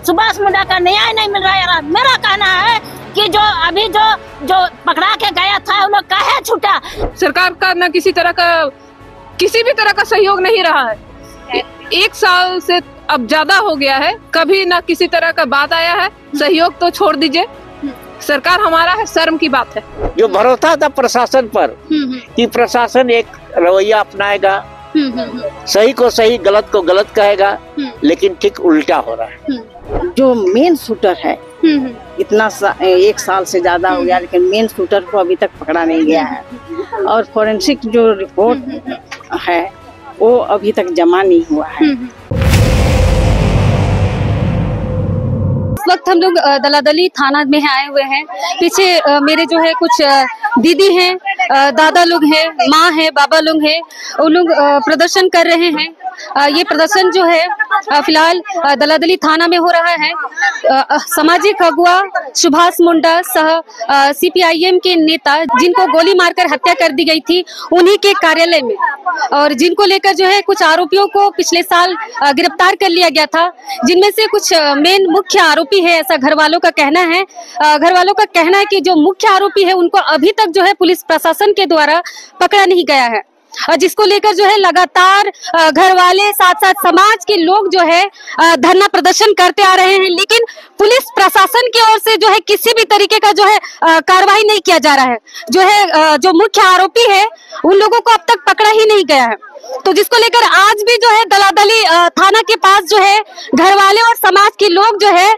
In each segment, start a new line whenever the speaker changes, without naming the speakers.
सुभाष मुंडा का न्याय नहीं मिल रहा है। मेरा कहना है कि जो अभी जो पकड़ा के गया था वो लोग काहे छूटा।
सरकार का न किसी भी तरह का सहयोग नहीं रहा है। 1 साल से अब ज्यादा हो गया है, कभी ना किसी तरह का बात आया है। सहयोग तो छोड़ दीजिए, सरकार हमारा है, शर्म की बात है।
जो भरोसा था प्रशासन पर कि प्रशासन एक रवैया अपनाएगा, सही को सही गलत को गलत कहेगा, लेकिन ठीक उल्टा हो रहा है।
जो मेन शूटर है इतना 1 साल से ज्यादा हो गया, लेकिन मेन शूटर को अभी तक पकड़ा नहीं गया है। और फोरेंसिक जो रिपोर्ट है वो अभी तक जमा नहीं हुआ है।
इस वक्त हम लोग दलादली थाना में आए हुए हैं। पीछे मेरे जो है कुछ दीदी हैं, दादा लोग हैं, माँ है, बाबा लोग हैं। वो लोग प्रदर्शन कर रहे हैं। ये प्रदर्शन जो है फिलहाल दलादली थाना में हो रहा है। सामाजिक अगुवा सुभाष मुंडा सह CPIM के नेता जिनको गोली मारकर हत्या कर दी गई थी, उन्हीं के कार्यालय में, और जिनको लेकर जो है कुछ आरोपियों को पिछले साल गिरफ्तार कर लिया गया था, जिनमें से कुछ मेन मुख्य आरोपी है, ऐसा घर वालों का कहना है। घर वालों का कहना है कि जो मुख्य आरोपी है उनको अभी तक जो है पुलिस प्रशासन के द्वारा पकड़ा नहीं गया है, जिसको लेकर जो है लगातार घर वाले साथ साथ समाज के लोग जो है धरना प्रदर्शन करते आ रहे हैं। लेकिन पुलिस प्रशासन की ओर से जो है किसी भी तरीके का जो है कार्रवाई नहीं किया जा रहा है। जो है जो मुख्य आरोपी है उन लोगों को अब तक पकड़ा ही नहीं गया है। तो जिसको लेकर आज भी जो है दलादली थाना के पास जो है घर वाले और समाज के लोग जो है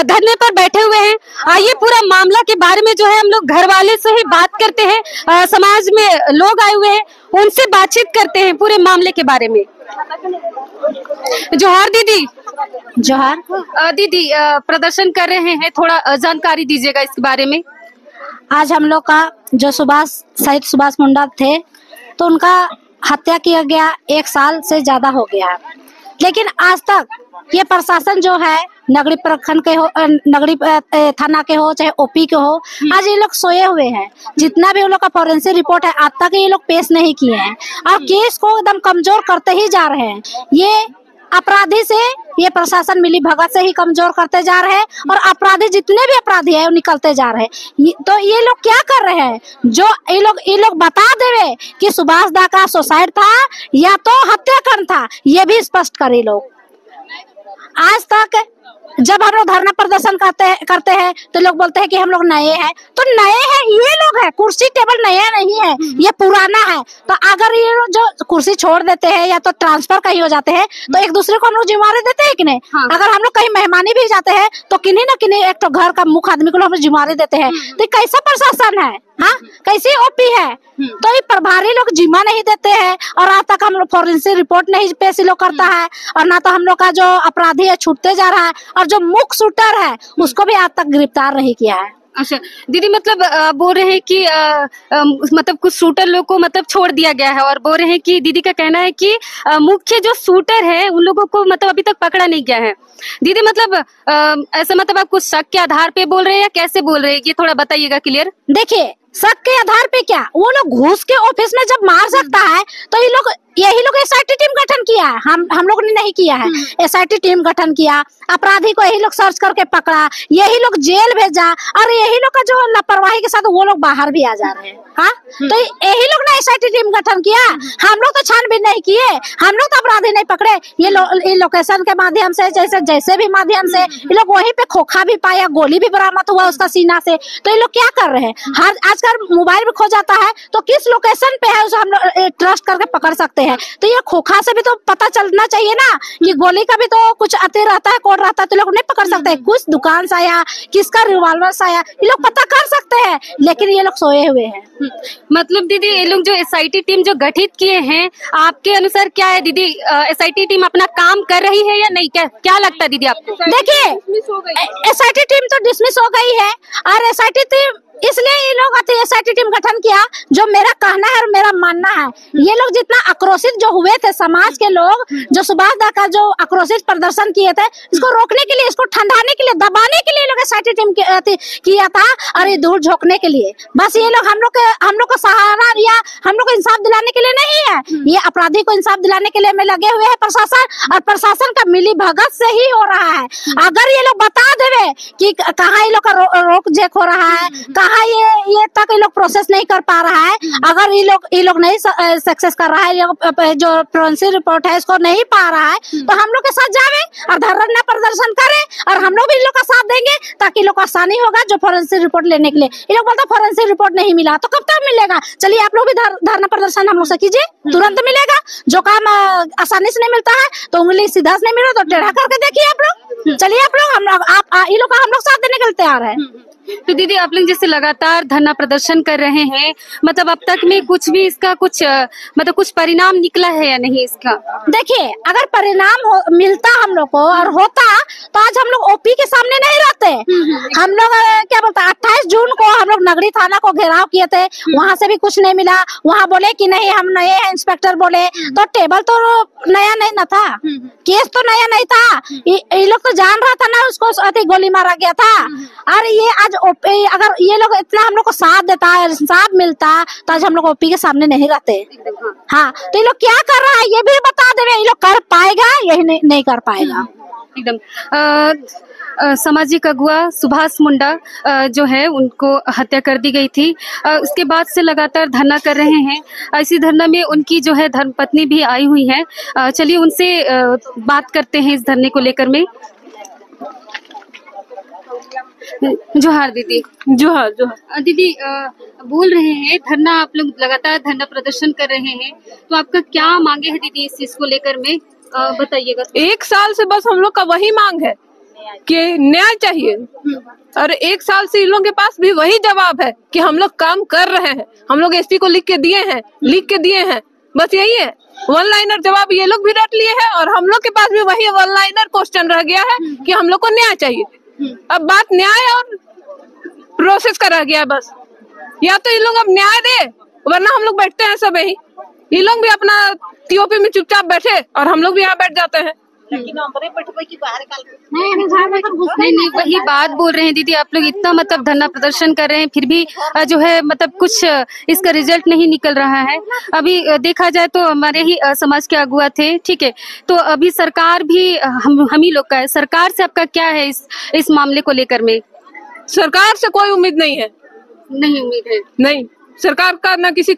धरने पर बैठे हुए हैं। आइए पूरा मामला के बारे में जो है हम लोग घर वाले से ही बात करते हैं। समाज में लोग आए हुए हैं, उनसे बातचीत करते हैं पूरे मामले के बारे में। जोहार दीदी।
जोहार
दीदी, प्रदर्शन कर रहे हैं, थोड़ा जानकारी दीजिएगा इसके बारे में।
आज हम लोग का जो शहीद सुभाष मुंडा थे तो उनका हत्या किया गया 1 साल से ज्यादा हो गया है, लेकिन आज तक ये प्रशासन जो है नगरी प्रखंड के हो, नगरी थाना के हो चाहे OP के हो, आज ये लोग सोए हुए हैं। जितना भी उन लोग का फोरेंसिक रिपोर्ट है आज तक ये लोग पेश नहीं किए हैं और केस को एकदम कमजोर करते ही जा रहे हैं। ये अपराधी से, ये प्रशासन मिली भगत से ही कमजोर करते जा रहे हैं और अपराधी जितने भी अपराधी है वो निकलते जा रहे हैं। तो ये लोग क्या कर रहे हैं, जो ये लोग बता देवे कि सुभाष दा का सुसाइड था या तो हत्याकांड था, ये भी स्पष्ट करे लोग। आज तक जब हम लोग धरना प्रदर्शन करते हैं तो लोग बोलते हैं कि हम लोग नए हैं, तो नए हैं ये लोग हैं, कुर्सी टेबल नया नहीं है, ये पुराना है। तो अगर ये लोग जो कुर्सी छोड़ देते हैं या तो ट्रांसफर कहीं हो जाते हैं तो एक दूसरे को हम लोग जिम्मेवारी देते हैं कि नहीं। हाँ। अगर हम लोग कहीं मेहमानी भी जाते हैं तो किन्हीं न किन्हीं एक तो घर का मुख्य आदमी को हम लोग जिम्मेवारी देते हैं। तो कैसा प्रशासन है, हाँ कैसी OP है। तो ये प्रभारी लोग जिम्मा नहीं देते हैं और आज तक हम लोग फोरेंसिक रिपोर्ट नहीं पेश लोग करता है, और ना तो हम लोग का जो अपराधी है छूटते जा रहा है, और जो मुख्य शूटर है उसको भी आज तक गिरफ्तार नहीं किया है।
अच्छा दीदी, मतलब बोल रहे हैं कि मतलब कुछ शूटर लोग को मतलब छोड़ दिया गया है, और बोल रहे हैं कि दीदी का कहना है कि मुख्य जो शूटर है उन लोगों को मतलब अभी तक पकड़ा नहीं गया है। दीदी मतलब ऐसा मतलब आप कुछ शक के आधार पे बोल रहे हैं या कैसे बोल रहे हैं, ये थोड़ा बताइएगा क्लियर।
देखिए शक के आधार पे क्या, वो लोग घुस के ऑफिस में जब मार सकता है तो यही लोग SIT टीम गठन किया है, हम लोग ने नहीं किया है। SIT टीम गठन किया, अपराधी को यही लोग सर्च करके पकड़ा, यही लोग जेल भेजा, और यही लोग का जो लापरवाही के साथ वो लोग बाहर भी आ जा रहे हैं। हाँ तो यही लोग ने SIT टीम गठन किया, हम लोग तो छानबीन नहीं किए, हम लोग तो अपराधी नहीं पकड़े। ये लोकेशन के माध्यम से जैसे भी माध्यम से ये लोग वहीं पे खोखा भी पाया, गोली भी बरामद हुआ उसका सीना से। तो ये लोग क्या कर रहे हैं, आजकल मोबाइल भी खो जाता है तो किस लोकेशन पे है उसे हम लोग ट्रस्ट करके पकड़ सकते हैं। तो ये खोखा से भी तो पता चलना चाहिए ना, ये गोली का भी तो कुछ अति रहता है, कोड रहता है, तो लोग नहीं पकड़ सकते। कुछ दुकान से आया, किसका रिवॉल्वर से आया, ये लोग पता कर सकते हैं, लेकिन ये लोग सोए हुए हैं।
मतलब दीदी ये लोग जो SIT टीम जो गठित किए हैं, आपके अनुसार क्या है दीदी, SIT टीम अपना काम कर रही है या नहीं, क्या लगता है दीदी आपको?
देखिए SIT टीम तो डिसमिस हो गई है और SIT टीम इसलिए ये लोग एसआईटी टीम गठन किया। जो मेरा कहना है और मेरा मानना है, ये लोग जितना आक्रोशित जो हुए थे समाज के लोग, जो सुभाष दा का जो आक्रोशित प्रदर्शन किए थे, इसको रोकने के लिए, इसको ठंडाने के लिए, दबाने के लिए लोग एसआईटी टीम किया था और ये दूर झोंकने के लिए। बस ये लोग हम लोग को सहारा या हम लोग को इंसाफ दिलाने के लिए नहीं है, ये अपराधी को इंसाफ दिलाने के लिए में लगे हुए हैं प्रशासन, और प्रशासन का मिली भगत से ही हो रहा है। अगर ये लोग बता देवे कि कहाँ ये लोग का रोक जेक हो रहा है, कहाँ ये तक ये लोग प्रोसेस नहीं कर पा रहा है, अगर ये लोग नहीं सक्सेस कर रहा है, जो फोरेंसिक रिपोर्ट है इसको नहीं पा रहा है, तो हम लोग के साथ जावे और धरना प्रदर्शन करें और हम लोग भी इन लोग का साथ देंगे, ताकि लोग को आसानी होगा जो फोरेंसिक रिपोर्ट लेने के लिए। ये लोग बोलते फोरेंसिक रिपोर्ट नहीं मिला, तो कब तक मिलेगा? चलिए आप लोग भी धरना प्रदर्शन हम लोग से कीजिए, तुरंत मिलेगा। जो काम आसानी से नहीं मिलता है तो उंगली सीधा से नहीं मिल रहा तो टेढ़ा करके देखिए आप लोग। चलिए आप लोग ये लोग हम लोग साथ देने के लिए तैयार है।
तो दीदी आप लोग जैसे लगातार धरना प्रदर्शन कर रहे हैं, मतलब अब तक में कुछ भी इसका मतलब कुछ परिणाम निकला है या नहीं इसका?
देखिए, अगर परिणाम मिलता हम लोग को और होता तो आज हम लोग ओपी के सामने नहीं रहते। हम लोग क्या बोलते 28 जून को हम लोग नगरी थाना को घेराव किए थे, वहाँ से भी कुछ नहीं मिला। वहाँ बोले कि नहीं हम नए हैं, इंस्पेक्टर बोले, तो टेबल तो नया नहीं ना था, केस तो नया नहीं था, ये लोग तो जान रहा था ना उसको गोली मारा गया था। और ये आज अगर ये लोग इतना हम लोग को साथ देता है, इंसाफ मिलता, तो आज हम लोग ओपी के सामने नहीं रहते। हाँ, तो ये लोग क्या कर रहा है ये भी बता देवे, ये लोग कर पाएगा यही नहीं कर पाएगा।
एकदम सामाजिक अगुआ सुभाष मुंडा जो है उनको हत्या कर दी गई थी, उसके बाद से लगातार धरना कर रहे हैं। इसी धरना में उनकी जो है धर्मपत्नी भी आई हुई है, चलिए उनसे बात करते हैं इस धरने को लेकर में। जोहार दीदी।
जोहार जोहार
दीदी, बोल रहे हैं धरना, आप लोग लगातार धरना प्रदर्शन कर रहे हैं, तो आपका क्या मांगे है दीदी इस चीज को लेकर में बताइएगा।
1 साल से बस हम लोग का वही मांग है कि न्याय चाहिए, और 1 साल से इन लोगों के पास भी वही जवाब है कि हम लोग काम कर रहे हैं, हम लोग एसपी को लिख के दिए हैं, बस यही है। 1 लाइनर जवाब ये लोग भी रट लिए हैं, और हम लोग के पास भी वही 1 लाइनर क्वेश्चन रह गया है कि हम लोग को न्याय चाहिए। अब बात न्याय और प्रोसेस का रह गया बस, या तो ये लोग अब न्याय दे, वरना हम लोग बैठते हैं सब यही। ये लोग भी अपना टीओपी में चुपचाप बैठे और हम लोग भी यहाँ बैठ जाते हैं।
नहीं, वही बात बोल रहे हैं दीदी, आप लोग इतना मतलब धरना प्रदर्शन कर रहे हैं, फिर भी जो है मतलब कुछ इसका रिजल्ट नहीं निकल रहा है। अभी देखा जाए तो हमारे ही समाज के अगुआ थे, ठीक है, तो अभी सरकार भी हम ही लोग का है। सरकार से आपका क्या है इस मामले को लेकर में?
सरकार से कोई उम्मीद नहीं है।
नहीं उम्मीद है?
नहीं, सरकार का ना किसी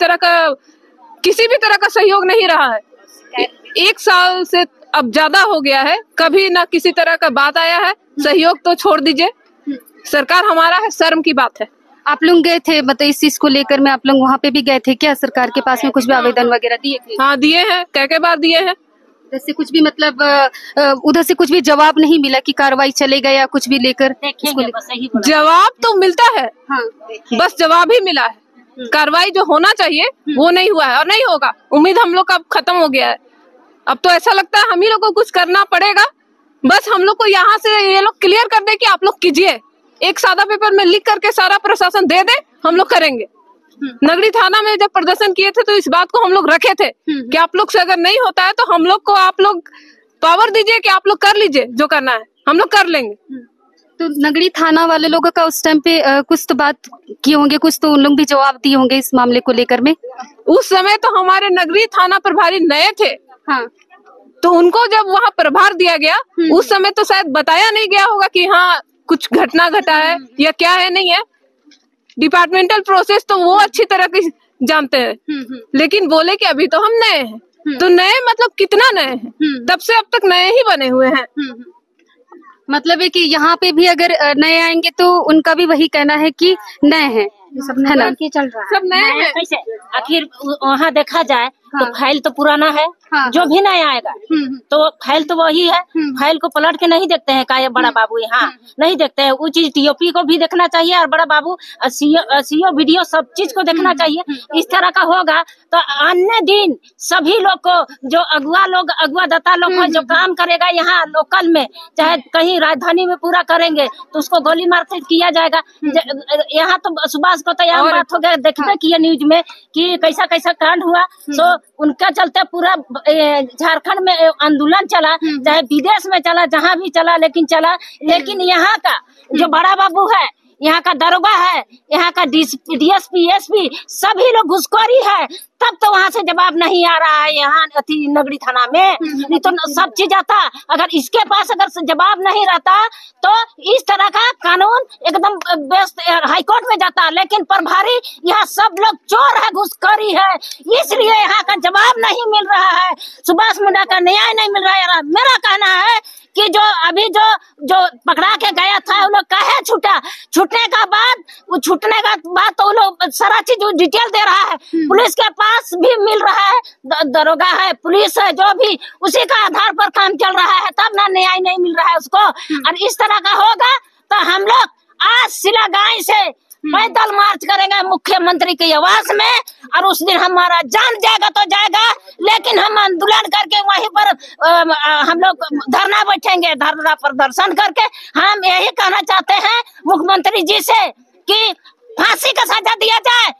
भी तरह का सहयोग नहीं रहा है। 1 साल से अब ज्यादा हो गया है, कभी ना किसी तरह का बात आया है। सहयोग तो छोड़ दीजिए, सरकार हमारा है, शर्म की बात है।
आप लोग गए थे मतलब इस चीज को लेकर में, आप लोग वहाँ पे भी गए थे क्या? सरकार के पास में कुछ भी आवेदन वगैरह दिए थे?
हाँ दिए हैं, कई बार दिए हैं।
जैसे कुछ भी मतलब उधर से कुछ भी जवाब नहीं मिला कि कार्रवाई चलेगा या कुछ भी लेकर?
जवाब तो मिलता है,
हाँ,
बस जवाब ही मिला है, कार्रवाई जो होना चाहिए वो नहीं हुआ है और नहीं होगा। उम्मीद हम लोग का खत्म हो गया है। अब तो ऐसा लगता है हम ही लोग को कुछ करना पड़ेगा, बस हम लोग को यहाँ से ये लोग क्लियर कर दे कि आप लोग कीजिए, एक सादा पेपर में लिख करके सारा प्रशासन दे दे, हम लोग करेंगे। नगरी थाना में जब प्रदर्शन किए थे तो इस बात को हम लोग रखे थे कि आप लोग से अगर नहीं होता है तो हम लोग को आप लोग पावर दीजिए कि आप लोग कर लीजिए, जो करना है हम लोग कर लेंगे।
तो नगरी थाना वाले लोगों का उस टाइम पे कुछ तो बात किए होंगे, कुछ तो उन लोग भी जवाब दिए होंगे इस मामले को लेकर में?
उस समय तो हमारे नगरी थाना प्रभारी नए थे,
हाँ,
तो उनको जब वहाँ प्रभार दिया गया उस समय तो शायद बताया नहीं गया होगा कि हाँ कुछ घटना घटा है या क्या है, नहीं है। डिपार्टमेंटल प्रोसेस तो वो अच्छी तरह की जानते हैं, लेकिन बोले कि अभी तो हम नए हैं, तो नए मतलब कितना नए हैं, तब से अब तक नए ही बने हुए हैं।
मतलब है कि यहाँ पे भी अगर नए आएंगे तो उनका भी वही कहना है कि नए हैं,
सब है ना, चल रहा है,
सब नए हैं।
कैसे आखिर वहाँ देखा जाए तो फाइल तो पुराना है, जो भी नया आएगा तो फाइल तो वही है। फाइल को पलट के नहीं देखते हैं का ये बड़ा बाबू यहाँ नहीं देखते हैं। वो चीज टीओपी को भी देखना चाहिए और बड़ा बाबू सीओ वीडियो सब चीज को देखना चाहिए। इस तरह का होगा तो अन्य दिन सभी लोग को जो अगुआ दाता लोग को जो काम करेगा यहाँ लोकल में चाहे कहीं राजधानी में पूरा करेंगे तो उसको गोली मार किया जाएगा। यहाँ तो सुभाष को तो यहाँ बात हो गया, देखते किए न्यूज में कि कैसा कैसा कांड हुआ। तो उनका चलते पूरा झारखंड में आंदोलन चला, चाहे विदेश में चला, जहाँ भी चला लेकिन चला। लेकिन यहाँ का जो बड़ा बाबू है, यहाँ का दरोगा है, यहाँ का डीएसपी एसपी सभी लोग घुसखोरी है, तब तो वहाँ से जवाब नहीं आ रहा है यहाँ नगरी थाना में। नहीं तो सब चीज आता। अगर इसके पास अगर जवाब नहीं रहता तो इस तरह का कानून एकदम बेस्ट हाईकोर्ट में जाता। लेकिन प्रभारी यहाँ सब लोग चोर है, घुसखोरी है, इसलिए यहाँ का जवाब नहीं मिल रहा है। सुभाष मुंडा का न्याय नहीं मिल रहा है। मेरा कहना है कि जो अभी जो पकड़ा के गया था वो लोग काहे छूटा, छूटने का बाद तो वो लोग सारा चीज डिटेल दे रहा है। पुलिस के पास भी मिल रहा है, दरोगा है, पुलिस है, जो भी उसी का आधार पर काम चल रहा है, तब ना न्याय नहीं मिल रहा है उसको। और इस तरह का होगा तो हम लोग आज सिलागाई से पैदल मार्च करेंगे मुख्यमंत्री के आवास में, और उस दिन हमारा जान जाएगा तो जाएगा, लेकिन हम आंदोलन करके वहीं पर हम लोग धरना बैठेंगे, धरना प्रदर्शन करके। हम यही कहना चाहते हैं मुख्यमंत्री जी से कि फांसी का सजा दिया जाए।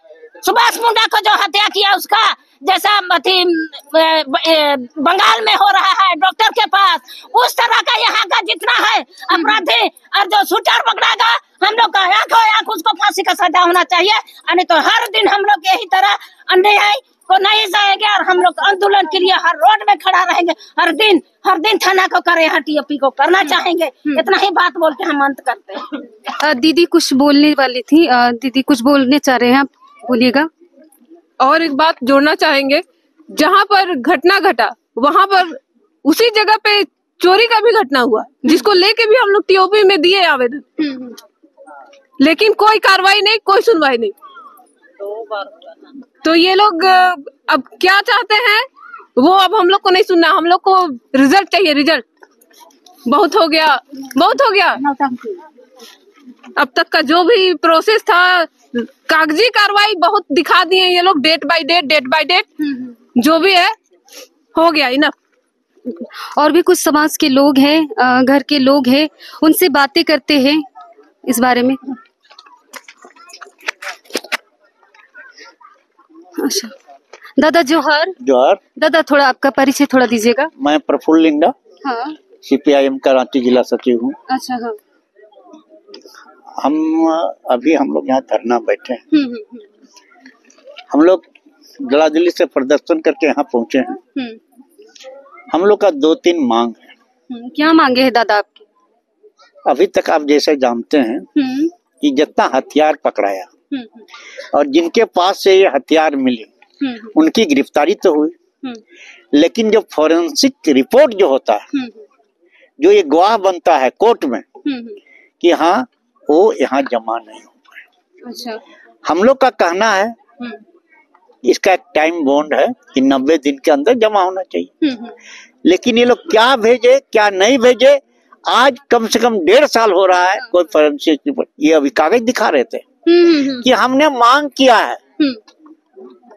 सुभाष मुंडा को जो हत्या किया उसका, जैसा बंगाल में हो रहा है डॉक्टर के पास, उस तरह का यहाँ का जितना है अपराधी और जो शूटर पकड़ागा, हम लोग का आंख उसको फांसी का सजा होना चाहिए। नहीं तो हर दिन हम लोग यही तरह अन्याय को नहीं जाएंगे और हम लोग आंदोलन के लिए हर रोड में खड़ा रहेंगे। हर दिन थाना को करे, यहाँ टीओपी को करना चाहेंगे। इतना ही बात बोल के हम अंत करते हैं।
दीदी कुछ बोलने वाली थी, दीदी कुछ बोलने चाह रहे हैं, आप बोलिएगा।
और एक बात जोड़ना चाहेंगे, जहाँ पर घटना घटा वहाँ पर उसी जगह पे चोरी का भी घटना हुआ, जिसको लेके भी हम लोग टीओपी में दिए आवेदन, लेकिन कोई कार्रवाई नहीं, कोई सुनवाई नहीं। तो ये लोग अब क्या चाहते हैं वो अब हम लोग को नहीं सुनना, हम लोग को रिजल्ट चाहिए, रिजल्ट। बहुत हो गया, बहुत हो गया। अब तक का जो भी प्रोसेस था, कागजी कार्रवाई बहुत दिखा दिए ये लोग, डेट बाय डेट जो भी है हो गया, इनफ।
और भी कुछ समाज के लोग हैं, घर के लोग हैं, उनसे बातें करते हैं इस बारे में। अच्छा दादा जोहर। दादा थोड़ा आपका परिचय थोड़ा दीजिएगा।
मैं प्रफुल्ल लिंगा,
हाँ,
सीपीआईएम का रांची जिला सचिव हूँ।
अच्छा, हाँ।
हम लोग यहाँ धरना बैठे हैं। हम लोग दलादली से प्रदर्शन करके यहाँ पहुँचे हैं। हम लोग का 2-3 मांग है।
क्या मांगे है दादा आपकी?
अभी तक आप जैसे जानते हैं कि जितना हथियार पकड़ाया और जिनके पास से ये हथियार मिले उनकी गिरफ्तारी तो हुई, लेकिन जो फॉरेंसिक रिपोर्ट जो होता है, जो ये गवाह बनता है कोर्ट में कि हाँ वो यहाँ जमा नहीं हो पाए।
अच्छा।
हम लोग का कहना है इसका एक टाइम बॉन्ड है कि 90 दिन के अंदर जमा होना चाहिए, लेकिन ये लोग क्या भेजे क्या नहीं भेजे, आज कम से कम 1.5 साल हो रहा है कोई फॉरेंसिक रिपोर्ट। ये अभी कागज दिखा रहे थे कि हमने मांग किया है।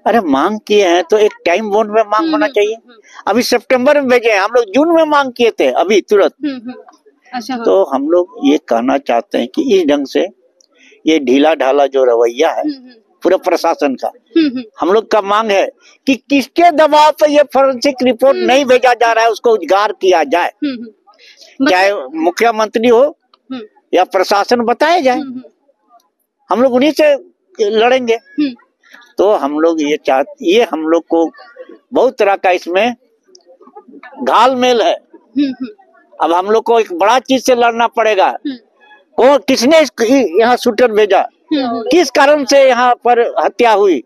अरे मांग किए हैं तो एक टाइम बॉन्ड में मांग होना चाहिए। अभी सितंबर में भेजे हैं, हम लोग जून में मांग किए थे अभी तुरंत।
अच्छा,
तो हम लोग ये कहना चाहते हैं कि इस ढंग से ये ढीला ढाला जो रवैया है पूरे प्रशासन का, हम लोग का मांग है कि किसके दबाव पे ये फॉरेंसिक रिपोर्ट नहीं भेजा जा रहा है उसको उजागर किया जाए, चाहे मुख्यमंत्री हो या प्रशासन बताया जाए, हम लोग उन्हीं से लड़ेंगे। तो हम लोग ये हम लोग को बहुत तरह का इसमें घालमेल है। अब हम लोग को एक बड़ा चीज से लड़ना पड़ेगा। किसने यहाँ शूटर भेजा, किस कारण से यहाँ पर हत्या हुई।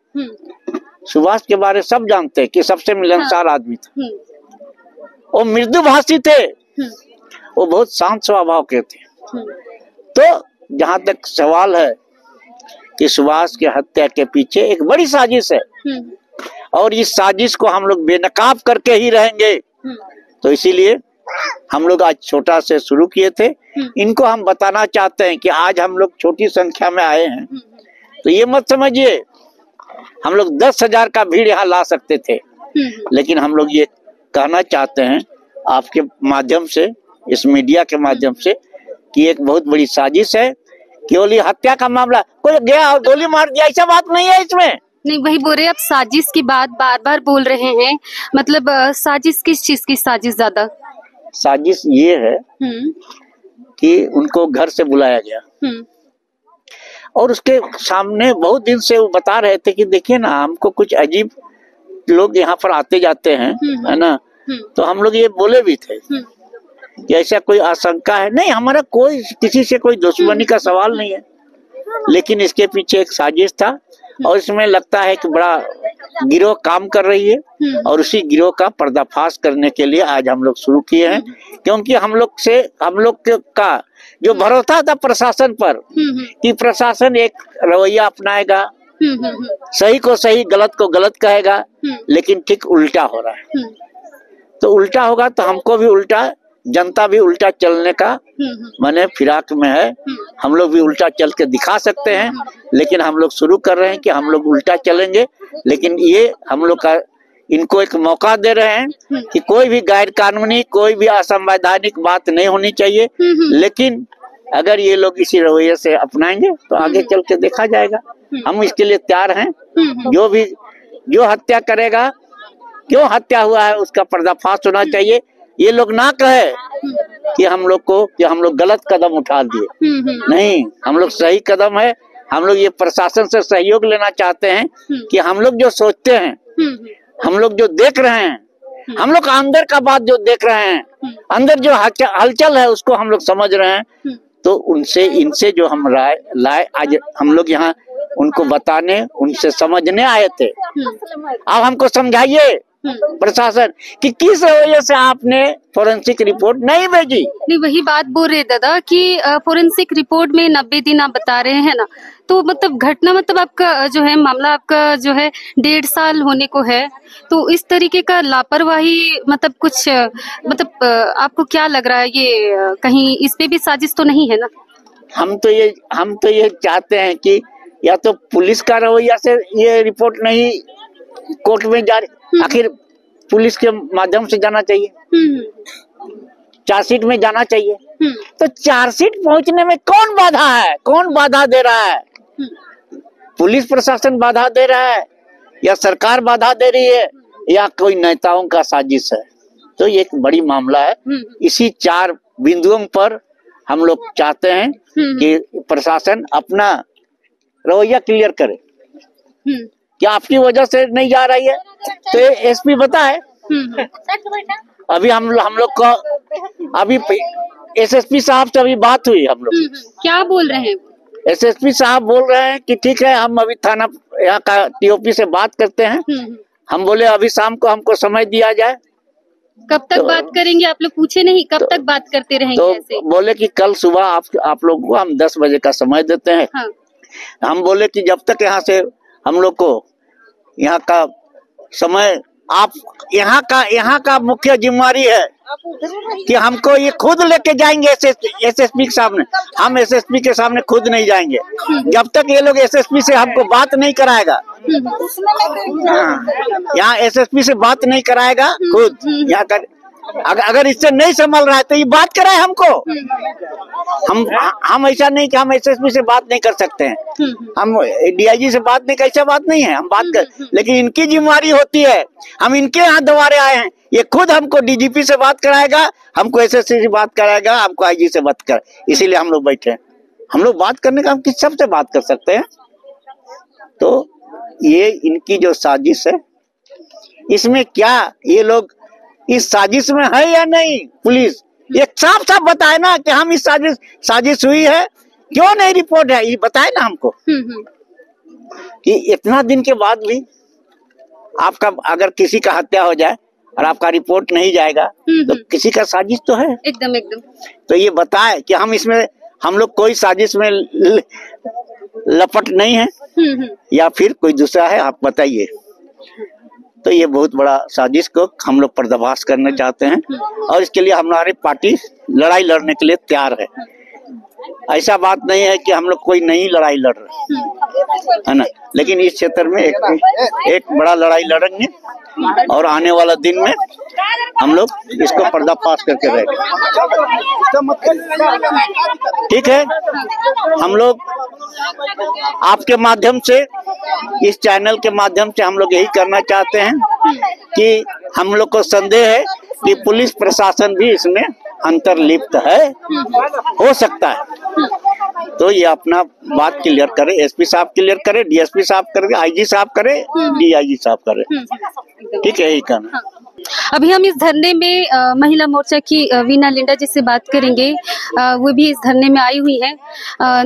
सुभाष के बारे में सब जानते हैं कि सबसे मिलनसार आदमी था, वो मृदुभाषी थे, वो बहुत शांत स्वभाव के थे। तो जहाँ तक सवाल है कि सुभाष की हत्या के पीछे एक बड़ी साजिश है और इस साजिश को हम लोग बेनकाब करके ही रहेंगे। तो इसीलिए हम लोग आज छोटा से शुरू किए थे। इनको हम बताना चाहते हैं कि आज हम लोग छोटी संख्या में आए हैं, तो ये मत समझिए हम लोग 10,000 का भीड़ यहाँ ला सकते थे, लेकिन हम लोग ये कहना चाहते हैं आपके माध्यम से, इस मीडिया के माध्यम से, कि एक बहुत बड़ी साजिश है। केवल ये हत्या का मामला, कोई गया और गोली मार दिया, ऐसा बात नहीं है इसमें।
नहीं, वही बोल रहे हैं, आप साजिश की बात बार बार बोल रहे हैं, मतलब साजिश किस चीज की साजिश ज्यादा?
साजिश ये है कि उनको घर से बुलाया गया और उसके सामने बहुत दिन से वो बता रहे थे कि देखिए ना, हमको कुछ अजीब लोग यहाँ पर आते जाते हैं, है ना। तो हम लोग ये बोले भी थे कि ऐसा कोई आशंका है नहीं, हमारा कोई किसी से कोई दुश्मनी का सवाल नहीं है, लेकिन इसके पीछे एक साजिश था और इसमें लगता है कि बड़ा गिरोह काम कर रही है और उसी गिरोह का पर्दाफाश करने के लिए आज हम लोग शुरू किए हैं। क्योंकि हम लोग का जो भरोसा था प्रशासन पर कि प्रशासन एक रवैया अपनाएगा, सही को सही गलत को गलत कहेगा, लेकिन ठीक उल्टा हो रहा है। तो उल्टा होगा तो हमको भी उल्टा, जनता भी उल्टा चलने का माने फिराक में है। हम लोग भी उल्टा चल के दिखा सकते हैं, लेकिन हम लोग शुरू कर रहे हैं कि हम लोग उल्टा चलेंगे। लेकिन ये हम लोग का इनको एक मौका दे रहे हैं कि कोई भी गैर कानूनी, कोई भी असंवैधानिक बात नहीं होनी चाहिए, लेकिन अगर ये लोग इसी रवैये से अपनाएंगे तो आगे चल के देखा जाएगा। हम इसके लिए तैयार हैं। जो हत्या करेगा, क्यों हत्या हुआ है, उसका पर्दाफाश होना चाहिए। ये लोग ना कहे कि हम लोग गलत कदम उठा दिए, नहीं, हम लोग सही कदम है। हम लोग ये प्रशासन से सहयोग लेना चाहते हैं कि हम लोग जो सोचते हैं, हम लोग जो देख रहे हैं, हम लोग अंदर का बात जो देख रहे हैं, अंदर जो हलचल है उसको हम लोग समझ रहे हैं। तो इनसे जो हम राय लाए, आज हम लोग यहाँ उनको बताने, उनसे समझने आए थे। अब हमको समझाइए प्रशासन कि किस वजह से आपने फोरेंसिक रिपोर्ट नहीं भेजी।
नहीं, वही बात बोल रहे दादा कि फोरेंसिक रिपोर्ट में 90 दिन आप बता रहे हैं ना, तो मतलब घटना, मतलब आपका जो है मामला, आपका जो है 1.5 साल होने को है, तो इस तरीके का लापरवाही, मतलब कुछ, मतलब आपको क्या लग रहा है, ये कहीं इस पे भी साजिश तो नहीं है ना?
हम तो ये चाहते हैं कि या तो पुलिस का रवैया से ये रिपोर्ट नहीं कोर्ट में जा, आखिर पुलिस के माध्यम से जाना चाहिए, चार्जशीट में जाना चाहिए। तो चार्जशीट पहुंचने में कौन बाधा है, कौन बाधा दे रहा है? पुलिस प्रशासन बाधा दे रहा है या सरकार बाधा दे रही है या कोई नेताओं का साजिश है? तो ये एक बड़ी मामला है। इसी 4 बिंदुओं पर हम लोग चाहते हैं कि प्रशासन अपना रवैया क्लियर करे। क्या आपकी वजह से नहीं जा रही है तो एसपी बताए। अभी हम लोग को अभी एसएसपी साहब से अभी बात हुई हम लोग।
क्या बोल रहे हैं?
एसएसपी साहब बोल रहे हैं कि ठीक है, हम अभी थाना यहाँ का टीओपी से बात करते हैं। हम बोले अभी शाम को हमको समय दिया जाए।
कब तक बात करेंगे? आप लोग पूछे नहीं कब तक बात करते रहेंगे?
तो
ऐसे
बोले कि कल सुबह आप लोगों को हम 10 बजे का समय देते हैं।
हाँ।
हम बोले कि जब तक यहाँ से हम लोग को यहाँ का समय, आप यहाँ का मुख्य जिम्मेवारी है कि हमको ये खुद लेके जाएंगे एसएसपी के सामने। हम एसएसपी के सामने खुद नहीं जाएंगे जब तक ये लोग एसएसपी से हमको बात नहीं कराएगा। यहाँ एसएसपी से बात नहीं कराएगा खुद। यहाँ का अगर इससे नहीं संभल रहा है तो ये बात कराए हमको। हम ऐसा नहीं कि हम एसएसपी से बात नहीं कर सकते हैं, हम डीआईजी से बात नहीं, कैसा बात नहीं है, हम बात कर, लेकिन इनकी जिम्मेवारी होती है। हम इनके यहाँ दोबारे आए हैं, ये खुद हमको डीजीपी से बात कराएगा, हमको एसएसपी से बात कराएगा, हमको आईजी से बात कर, इसीलिए हम लोग बैठे हैं। हम लोग बात करने का हम किस सबसे बात कर सकते हैं। तो ये इनकी जो साजिश है, इसमें क्या ये लोग इस साजिश में है या नहीं? पुलिस ये साफ साफ बताए ना कि हम इस साजिश हुई है, क्यों नहीं रिपोर्ट है, ये बताए ना हमको। कि इतना दिन के बाद भी आपका अगर किसी का हत्या हो जाए और आपका रिपोर्ट नहीं जाएगा तो किसी का साजिश तो है।
एकदम।
तो ये बताए कि हम लोग कोई साजिश में लपट नहीं है या फिर कोई दूसरा है, आप बताइए। तो ये बहुत बड़ा साजिश को हम लोग पर्दाफाश करना चाहते हैं और इसके लिए हमारी पार्टी लड़ाई लड़ने के लिए तैयार है। ऐसा बात नहीं है कि हम लोग कोई नई लड़ाई लड़ रहे है ना, लेकिन इस क्षेत्र में एक बड़ा लड़ाई लड़ेंगे और आने वाला दिन में हम लोग इसको पर्दाफाश करके रहेंगे। ठीक है, हम लोग आपके माध्यम से, इस चैनल के माध्यम से हम लोग यही करना चाहते हैं कि हम लोग को संदेह है कि पुलिस प्रशासन भी इसमें अंतर्लिप्त है, हो सकता है। तो ये अपना बात क्लियर करे, एसपी साहब क्लियर करे, डीएसपी साहब करे, आईजी साहब करे, डीआईजी साहब करे। ठीक है, यही कहना।
अभी हम इस धरने में महिला मोर्चा की वीना लिंडा जी से बात करेंगे। वो भी इस धरने में आई हुई है।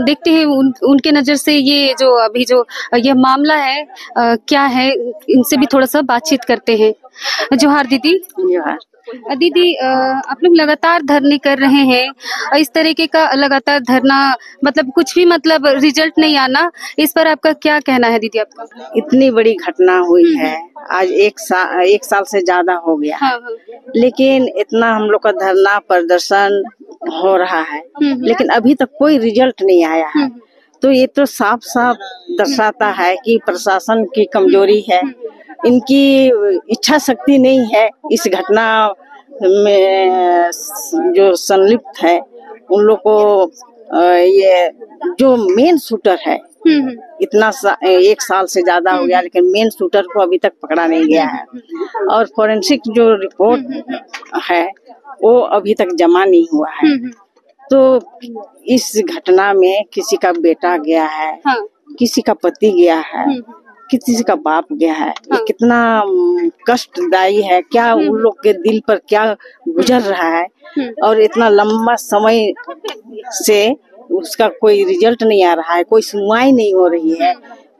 देखते हैं उनके नजर से ये जो अभी जो ये मामला है क्या है, इनसे भी थोड़ा सा बातचीत करते हैं। जोहार दीदी।
जोहार
दीदी, आप लोग लगातार धरने कर रहे हैं, इस तरीके का लगातार धरना मतलब कुछ भी मतलब रिजल्ट नहीं आना, इस पर आपका क्या कहना है दीदी? आपका
इतनी बड़ी घटना हुई है, आज एक साल से ज्यादा हो गया। हाँ। लेकिन इतना हम लोग का धरना प्रदर्शन हो रहा है, लेकिन अभी तक कोई रिजल्ट नहीं आया है। तो ये तो साफ साफ दर्शाता है कि प्रशासन की कमजोरी है, इनकी इच्छा शक्ति नहीं है। इस घटना में जो संलिप्त है उन लोग को ये जो मेन शूटर है, एक साल से ज्यादा हो गया, लेकिन मेन शूटर को अभी तक पकड़ा नहीं गया है। और फोरेंसिक जो रिपोर्ट है वो अभी तक जमा नहीं हुआ है। तो इस घटना में किसी का बेटा गया है, किसी का पति गया है, किसी का बाप गया है। ये कितना कष्टदायी है, क्या उन लोग के दिल पर क्या गुजर रहा है। और इतना लंबा समय से उसका कोई रिजल्ट नहीं आ रहा है, कोई सुनवाई नहीं हो रही है।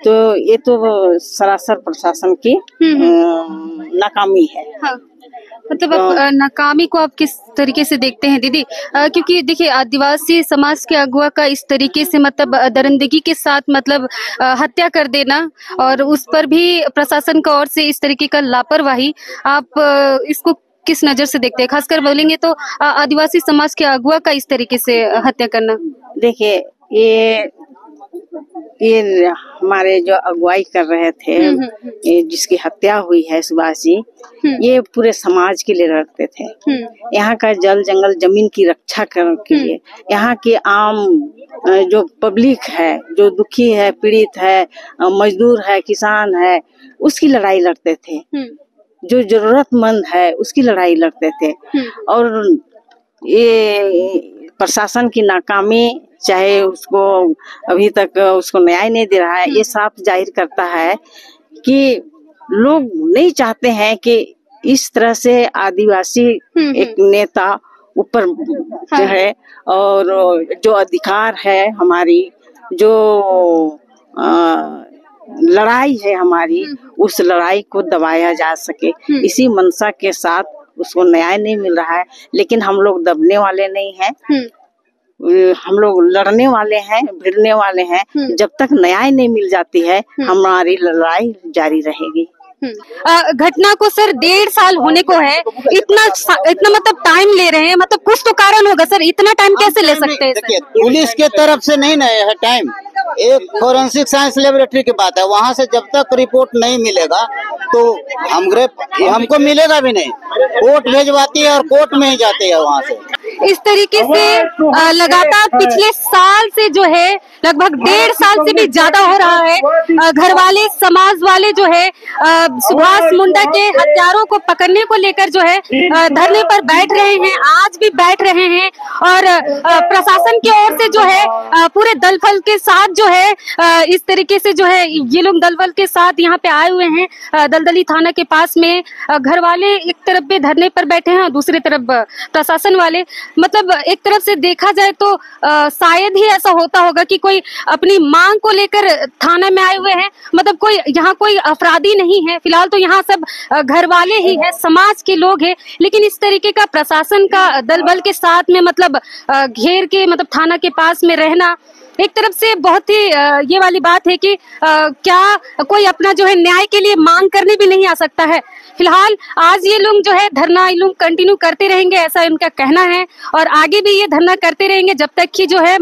तो ये तो सरासर प्रशासन की नाकामी है।
मतलब नाकामी को आप किस तरीके से देखते हैं दीदी? क्योंकि देखिए, आदिवासी समाज के अगुआ का इस तरीके से मतलब दरिंदगी के साथ मतलब हत्या कर देना, और उस पर भी प्रशासन का ओर से इस तरीके का लापरवाही, आप इसको किस नजर से देखते हैं? खासकर बोलेंगे तो आदिवासी समाज के अगुआ का इस तरीके से हत्या करना।
देखिए, ये हमारे जो अगुवाई कर रहे थे, ये जिसकी हत्या हुई है सुभाष जी, ये पूरे समाज के लिए लड़ते थे। यहाँ का जल जंगल जमीन की रक्षा करने के लिए, यहाँ की आम जो पब्लिक है, जो दुखी है, पीड़ित है, मजदूर है, किसान है, उसकी लड़ाई लड़ते थे। जो जरूरतमंद है उसकी लड़ाई लड़ते थे। और ये प्रशासन की नाकामी, चाहे उसको अभी तक उसको न्याय नहीं दे रहा है, ये साफ जाहिर करता है कि लोग नहीं चाहते हैं कि इस तरह से आदिवासी एक नेता ऊपर जो है, और जो अधिकार है हमारी, जो लड़ाई है हमारी, उस लड़ाई को दबाया जा सके। इसी मंशा के साथ उसको न्याय नहीं मिल रहा है। लेकिन हम लोग दबने वाले नहीं हैं, हम लोग लड़ने वाले हैं, भिड़ने वाले हैं। जब तक न्याय नहीं मिल जाती है, हमारी लड़ाई जारी रहेगी।
घटना को सर 1.5 साल होने को है, इतना मतलब टाइम ले रहे हैं, मतलब कुछ तो कारण होगा सर, इतना टाइम कैसे ले सकते हैं?
देखिए, पुलिस के तरफ से नहीं ना है टाइम, एक फोरेंसिक साइंस लेबोरेटरी की बात है। वहाँ से जब तक रिपोर्ट नहीं मिलेगा तो हमको मिलेगा भी नहीं। कोर्ट भेजवाती है और कोर्ट में ही जाते हैं वहाँ से।
इस तरीके से लगातार पिछले साल से जो है, लगभग 1.5 साल से भी ज्यादा हो रहा है। घर वाले, समाज वाले जो है सुभाष मुंडा के हत्यारों को पकड़ने को लेकर जो है धरने पर बैठ रहे हैं, आज भी बैठ रहे हैं। और प्रशासन की ओर से जो है पूरे दल बल के साथ जो है इस तरीके से जो है ये लोग दल बल के साथ यहाँ पे आए हुए हैं दलदली थाना के पास में। घर वाले एक तरफ पे धरने पर बैठे हैं, दूसरी तरफ प्रशासन वाले। मतलब एक तरफ से देखा जाए तो शायद ही ऐसा होता होगा कि कोई अपनी मांग को लेकर थाना में आए हुए हैं, मतलब कोई यहाँ कोई अपराधी नहीं है। फिलहाल तो यहाँ सब घर वाले ही है, समाज के लोग हैं। लेकिन इस तरीके का प्रशासन का दल बल के साथ में मतलब घेर के मतलब थाना के पास में रहना, एक तरफ से बहुत ही ये वाली बात है कि क्या कोई अपना जो है न्याय के लिए मांग करने भी नहीं आ सकता है। फिलहाल आज ये लोग जो है धरना ये लोग कंटिन्यू करते रहेंगे, ऐसा इनका कहना है, और आगे भी ये धरना करते रहेंगे जब तक कि जो है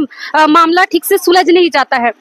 मामला ठीक से सुलझ नहीं जाता है।